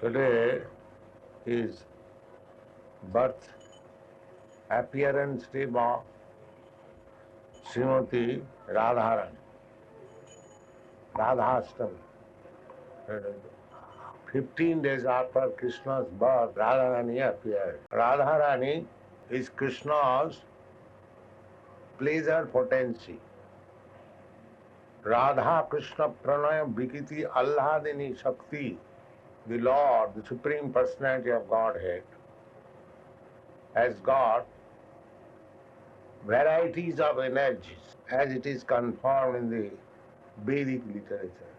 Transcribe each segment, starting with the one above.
Today is birth appearance day of Srimati Radharani, Radhastami. 15 days after Krishna's birth, Radharani appeared. Radharani is Krishna's pleasure potency. Radha Krishna Pranaya Vikiti Allahadini Shakti, the Lord, the Supreme Personality of Godhead, has got varieties of energies as it is confirmed in the Vedic literature.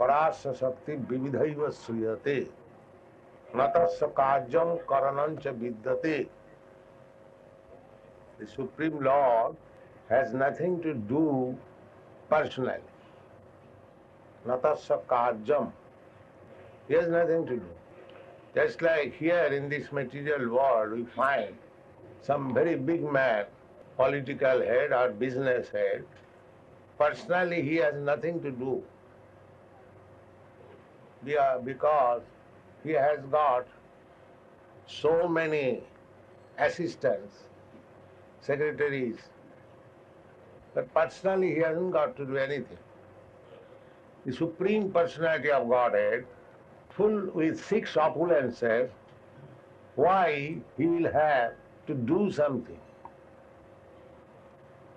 Parasya Shakti Vividhaiva Sriyate Natasya Kajam Karanancha Vidyate. The Supreme Lord has nothing to do personally. Natasya Kajam. He has nothing to do. Just like here in this material world we find some very big man, political head or business head, personally he has nothing to do because he has got so many assistants, secretaries, but personally he hasn't got to do anything. The Supreme Personality of Godhead, full with 6 opulences, why he will have to do something?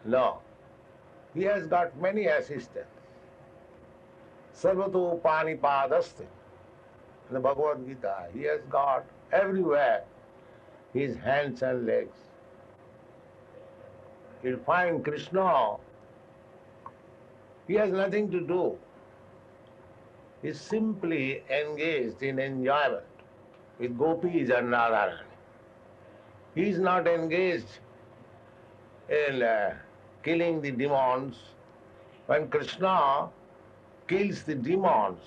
No. He has got many assistants. Sarvato Panipadaste. In the Bhagavad Gita, he has got everywhere his hands and legs. You'll find Krishna, he has nothing to do. He is simply engaged in enjoyment with gopis and Radharani. He is not engaged in killing the demons. When Krishna kills the demons,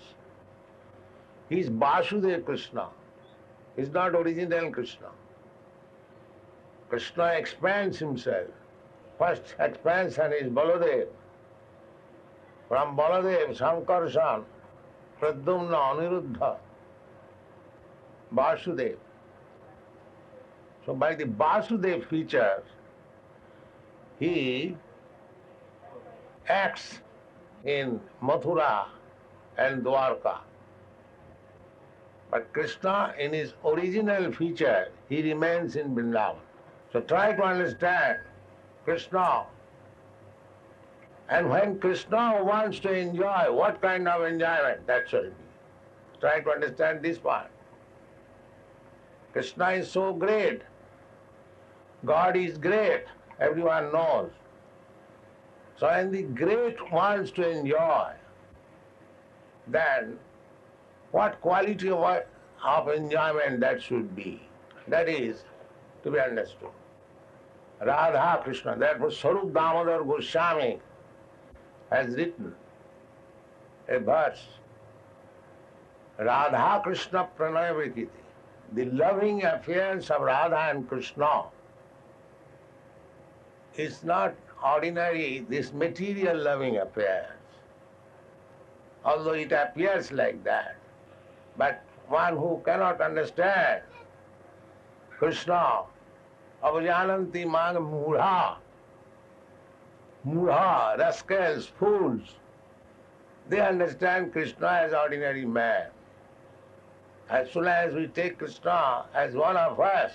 he is Vasudeva Krishna. He is not original Krishna. Krishna expands himself. First expansion is Baladev. From Baladev, Sankarshan, Pradyumna, Aniruddha, Vasudeva. So by the Vasudeva feature, he acts in Mathura and Dwarka. But Krishna, in his original feature, he remains in Vrindavan. So try to understand Krishna. And when Krishna wants to enjoy, what kind of enjoyment that shall be? Try to understand this part. Krishna is so great. God is great. Everyone knows. So when the great wants to enjoy, then what quality of enjoyment that should be? That is to be understood. Radha Krishna, that was Sarup Damodar Goswami has written a verse. Radha Krishna Pranaya Vikiti. The loving affairs of Radha and Krishna is not ordinary, this material loving affairs. Although it appears like that, but one who cannot understand Krishna, avajananti mang mudha, rascals, fools, they understand Krishna as ordinary man. As soon as we take Krishna as one of us,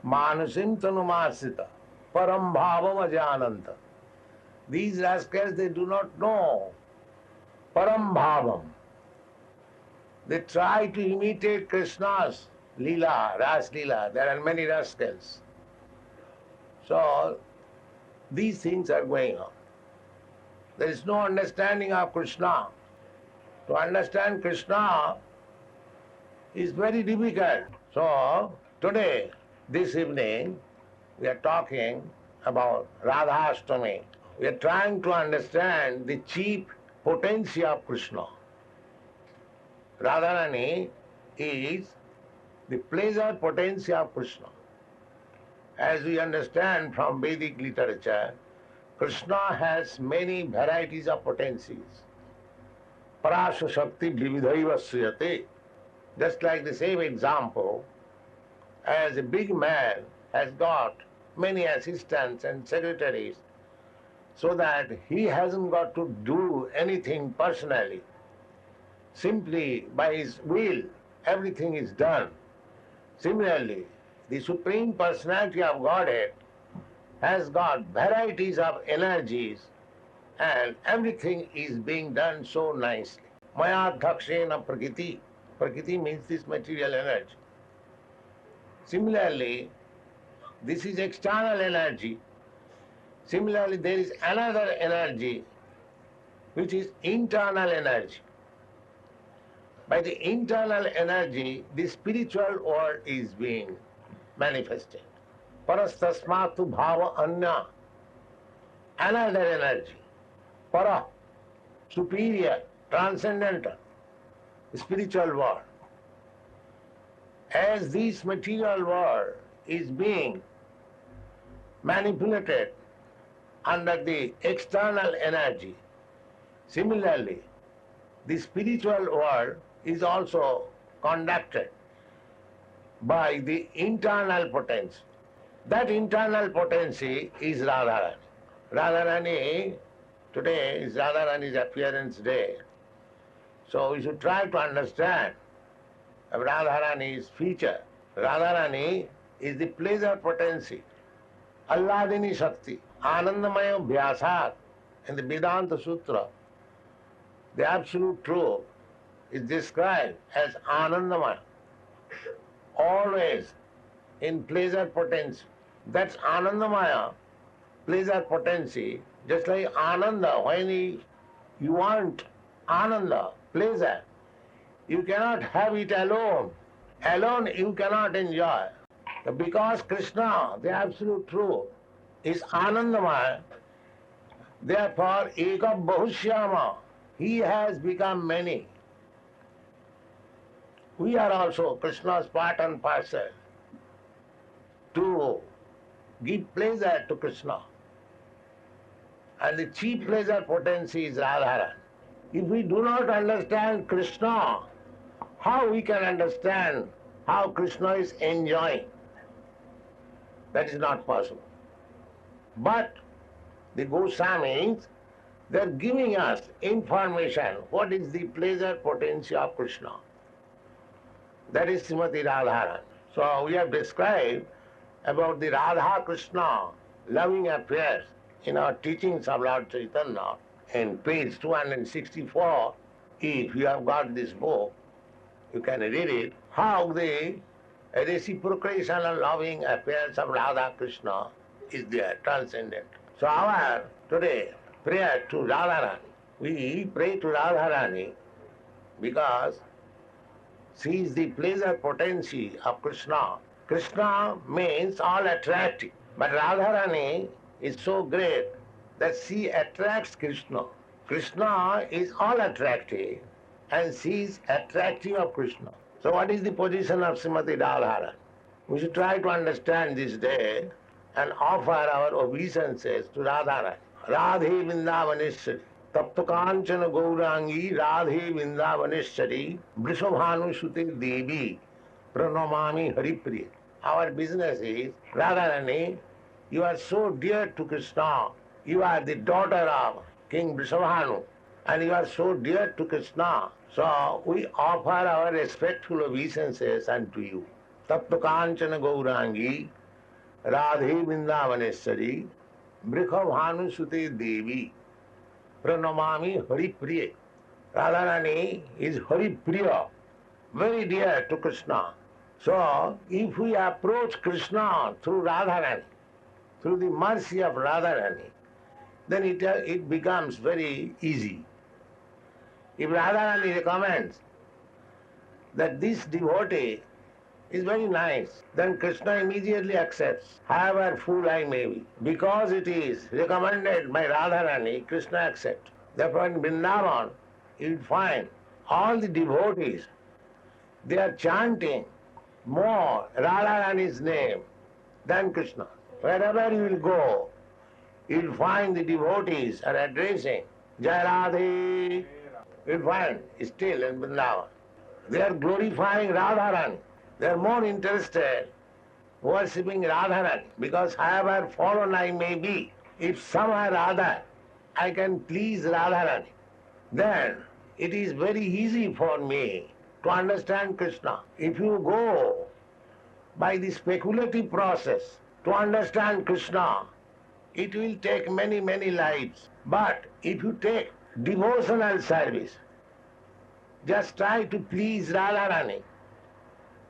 manusim tanumasita, param bhavam ajananta. These rascals, they do not know param bhavam. They try to imitate Krishna's Leela, Ras Leela. There are many rascals. So, these things are going on. There is no understanding of Krishna. To understand Krishna is very difficult. So, today, this evening, we are talking about Radhastami. We are trying to understand the chief potency of Krishna. Radharani is the pleasure potency of Krishna. As we understand from Vedic literature, Krishna has many varieties of potencies. Parasya Shakti Vividhaiva Sriyate. Just like the same example, as a big man has got many assistants and secretaries, so that he hasn't got to do anything personally. Simply by his will, everything is done. Similarly, the Supreme Personality of Godhead has got varieties of energies, and everything is being done so nicely. Maya dhakshena prakriti. Prakriti means this material energy. Similarly, this is external energy. Similarly, there is another energy which is internal energy. By the internal energy, the spiritual world is being manifested. Parastasmatu bhava anya, another energy. Para, superior, transcendental, spiritual world. As this material world is being manipulated under the external energy, similarly, the spiritual world is also conducted by the internal potency. That internal potency is Radharani. Radharani, today is Radharani's appearance day. So we should try to understand Radharani's feature. Radharani is the pleasure potency, Alladini Shakti, Anandamaya Bhyasat. In the Vedanta Sutra, the absolute truth is described as Anandamaya, always in pleasure potency. That's Anandamaya, pleasure potency, just like Ananda. When you want Ananda, pleasure, you cannot have it alone. Alone you cannot enjoy. Because Krishna, the absolute truth, is Anandamaya, therefore Eka Bahushyama, he has become many. We are also Krishna's part and parcel to give pleasure to Krishna. And the chief pleasure potency is Radharani. If we do not understand Krishna, how we can understand how Krishna is enjoying? That is not possible. But the Goswamis, they are giving us information what is the pleasure potency of Krishna. That is Srimati Radharani. So we have described about the Radha Krishna loving affairs in our teachings of Lord Chaitanya. In page 264, if you have got this book, you can read it, how the reciprocation and loving affairs of Radha Krishna is there, transcendent. So our today prayer to Radharani, we pray to Radharani because she is the pleasure potency of Krishna. Krishna means all attractive, but Radharani is so great that she attracts Krishna. Krishna is all attractive and she is attractive of Krishna. So what is the position of Srimati Radharani? We should try to understand this day and offer our obeisances to Radharani. Radhe Vrindavaneshwari, Tapta Kanchana Gaurangi, Radhe Vrindavaneshwari, Vrishabhanu Sute Devi, Pranamami Haripriya. Our business is, Radharani, you are so dear to Krishna. You are the daughter of King Vrishabhanu, and you are so dear to Krishna. So we offer our respectful obeisances unto you. Tapta Kanchana Gaurangi, Radhe Vrindavaneshwari, Vrishabhanu Sute Devi, Pranamami Haripriya. Radharani is Haripriya, very dear to Krishna. So if we approach Krishna through Radharani, through the mercy of Radharani, then it becomes very easy. If Radharani recommends that this devotee is very nice, then Krishna immediately accepts, however fool I may be. Because it is recommended by Radharani, Krishna accepts. Therefore in Vrindavan, you will find all the devotees, they are chanting more Radharani's name than Krishna. Wherever you will go, you will find the devotees are addressing Jai Radhe. You will find still in Vrindavan. They are glorifying Radharani. They are more interested worshipping Radharani, because however fallen I may be, if somehow or other I can please Radharani, then it is very easy for me to understand Krishna. If you go by the speculative process to understand Krishna, it will take many, many lives. But if you take devotional service, just try to please Radharani,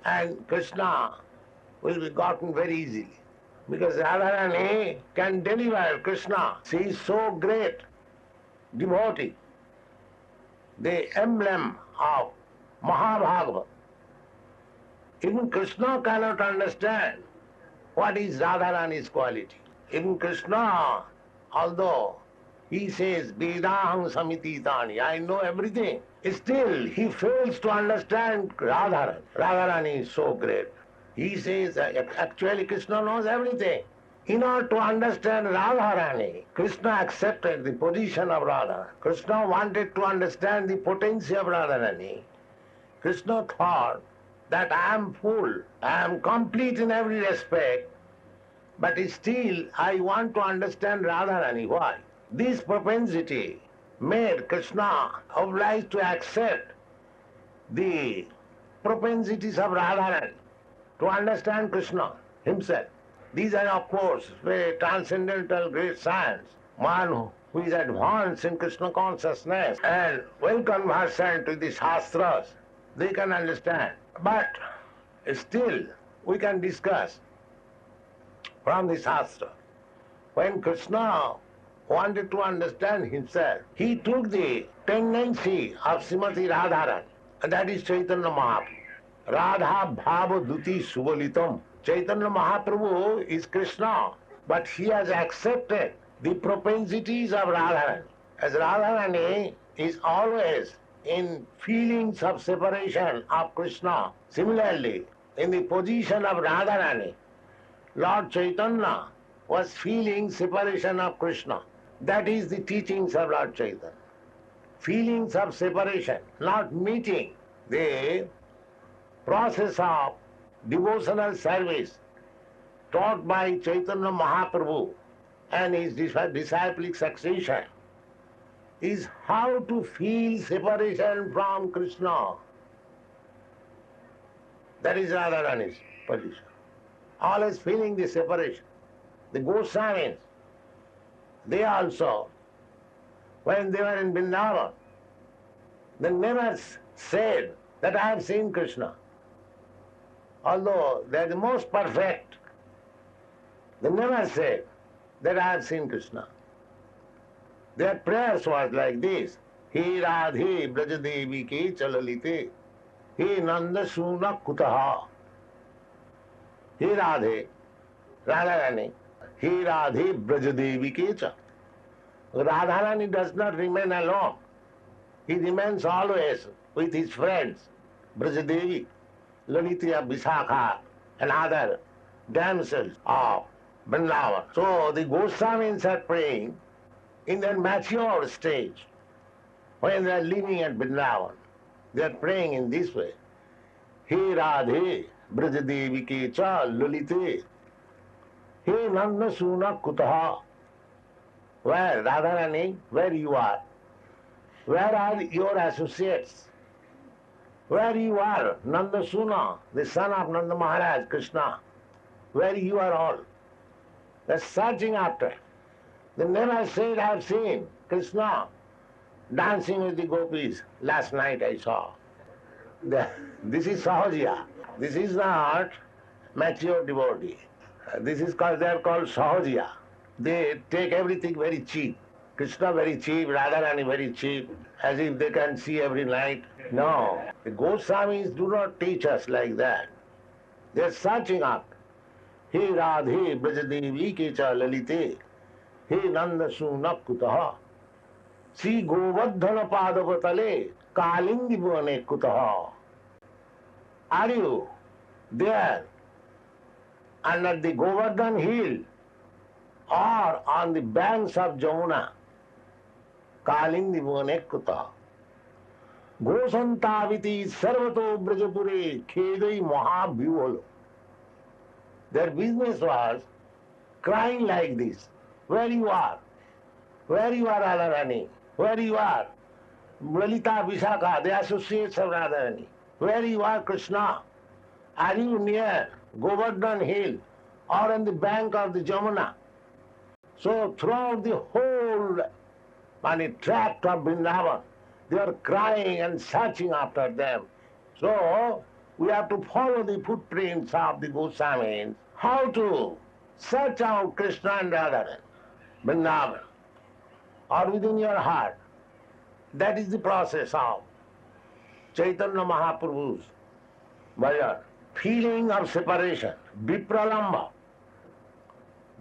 and Krishna will be gotten very easily. Because Radharani can deliver Krishna. She is so great devotee, the emblem of Mahabhagavad. Even Krishna cannot understand what is Radharani's quality. Even Krishna, although he says, Vedaham samititani, I know everything, still he fails to understand Radharani. Radharani is so great. He says, actually Krishna knows everything. In order to understand Radharani, Krishna accepted the position of Radharani. Krishna wanted to understand the potency of Radharani. Krishna thought that I am full, I am complete in every respect, but still I want to understand Radharani. Why? This propensity made Krishna obliged to accept the propensities of Radharani to understand Krishna himself. These are, of course, very transcendental great science. One who is advanced in Krishna consciousness and well conversant with the Shastras, they can understand. But still, we can discuss from the Shastra. When Krishna wanted to understand himself, he took the tendency of Srimati Radharani, and that is Chaitanya Mahaprabhu. Radha Bhava Duti Subalitam. Chaitanya Mahaprabhu is Krishna, but he has accepted the propensities of Radharani. As Radharani is always in feelings of separation of Krishna, similarly, in the position of Radharani, Lord Chaitanya was feeling separation of Krishna. That is the teachings of Lord Chaitanya. Feelings of separation, not meeting. The process of devotional service taught by Chaitanya Mahaprabhu and his disciplic succession is how to feel separation from Krishna. That is Radharani's position. Always feeling the separation. The Goswamis, they also, when they were in Vrindavan, they never said that I have seen Krishna. Although they are the most perfect, they never said that I have seen Krishna. Their prayers was like this: He Radhe Brajadevi ke chalalite, He Nanda Suna Kutaha. He Radhe, Radharani, He Radhe Brajadevi ke cha. Radharani does not remain alone. He remains always with his friends, Brajadevi, Lalita, Visakha, and other damsels of Vrindavan. So the Goswamis are praying in their mature stage. When they are living at Vrindavan, they are praying in this way: He Radhe Brajadevi ke cha Lalite, He Nanda Suna Kutaha. Where, Radharani, where you are? Where are your associates? Where you are, Nanda Suna, the son of Nanda Maharaj, Krishna? Where you are all? They're searching after. They never said, I have seen Krishna dancing with the gopis. Last night I saw. This is Sahajiya. This is not mature devotee. This is called, they are called Sahajiya. They take everything very cheap. Krishna very cheap, Radharani very cheap, as if they can see every night. No, the Goswamis do not teach us like that. They are searching up. He Radhe Brajadevi ke cha lalite, He Nanda Suna Kutaha, Si Govardhana Padavatale, Kalindi Bhuvane Kutaha. Are you there under the Govardhan hill or on the banks of Jamuna? Kalindi Bhuvane Kutaha. Gosantaviti sarvato brajapure khedai mahabhivolo. Their business was crying like this. Where you are? Where you are, Radharani? Where you are? Lalita, Vishakha, the associates of Radharani. Where you are, Krishna? Are you near Govardhan Hill or on the bank of the Jamuna? So throughout the whole tract of Vrindavan, they are crying and searching after them. So we have to follow the footprints of the Goswamis, how to search out Krishna and Radharani, Vrindavan, or within your heart. That is the process of Chaitanya Mahaprabhu's bhajan. Feeling of separation, vipralamba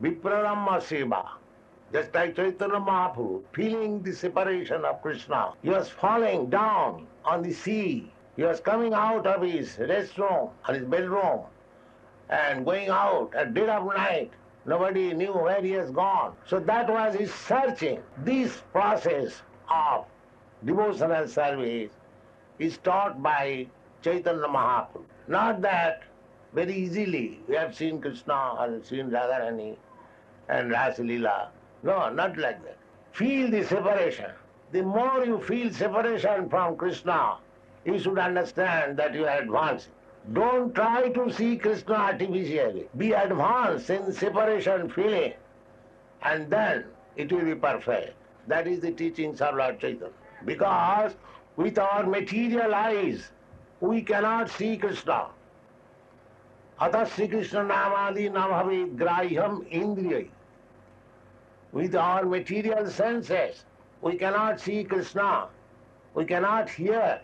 seva. Just like Chaitanya Mahaprabhu, feeling the separation of Krishna. He was falling down on the sea. He was coming out of his rest room, or his bedroom, and going out at dead of night. Nobody knew where he has gone. So that was his searching. This process of devotional service is taught by Chaitanya Mahaprabhu. Not that very easily we have seen Krishna or seen Radharani and Rasalila. No, not like that. Feel the separation. The more you feel separation from Krishna, you should understand that you are advancing. Don't try to see Krishna artificially. Be advanced in separation feeling, and then it will be perfect. That is the teachings of Lord Chaitanya. Because with our material eyes, we cannot see Krishna. Atha Sri Krishna namadi namhavi grahyam indriyai. With our material senses, we cannot see Krishna. We cannot hear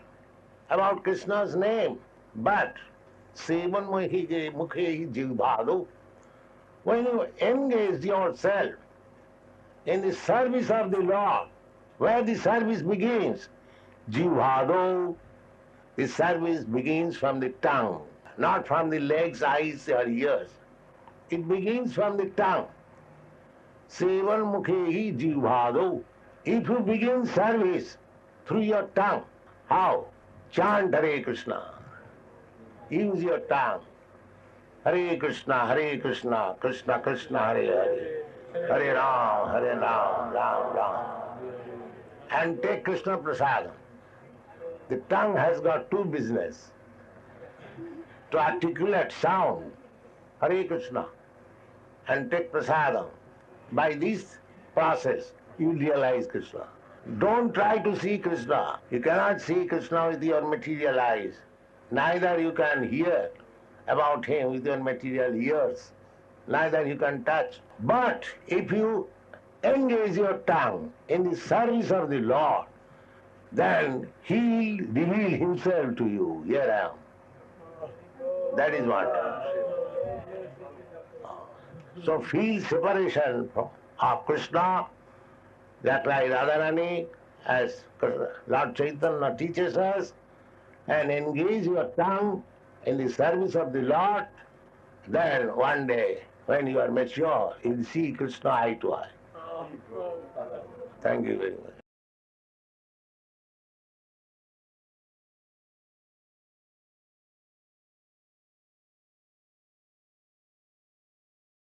about Krishna's name. But sevan mukhe jivbhadu, when you engage yourself in the service of the Lord, where the service begins, jivbhadu, the service begins from the tongue, not from the legs, eyes or ears. It begins from the tongue. Sevan mukhe jivbhadu. If you begin service through your tongue, how? Chant Hare Krishna. Use your tongue. Hare Krishna, Krishna Krishna, Hare Hare. Hare Ram, Ram Ram. And take Krishna Prasadam. The tongue has got two business. To articulate sound, Hare Krishna, and take Prasadam. By this process, you realize Krishna. Don't try to see Krishna. You cannot see Krishna with your material eyes. Neither you can hear about him with your material ears. Neither you can touch. But if you engage your tongue in the service of the Lord, then He will reveal Himself to you. Here I am. That is what. So feel separation of Krishna, that like Radharani, as Lord Chaitanya teaches us, and engage your tongue in the service of the Lord, then one day, when you are mature, you will see Krishna eye to eye. Thank you very much.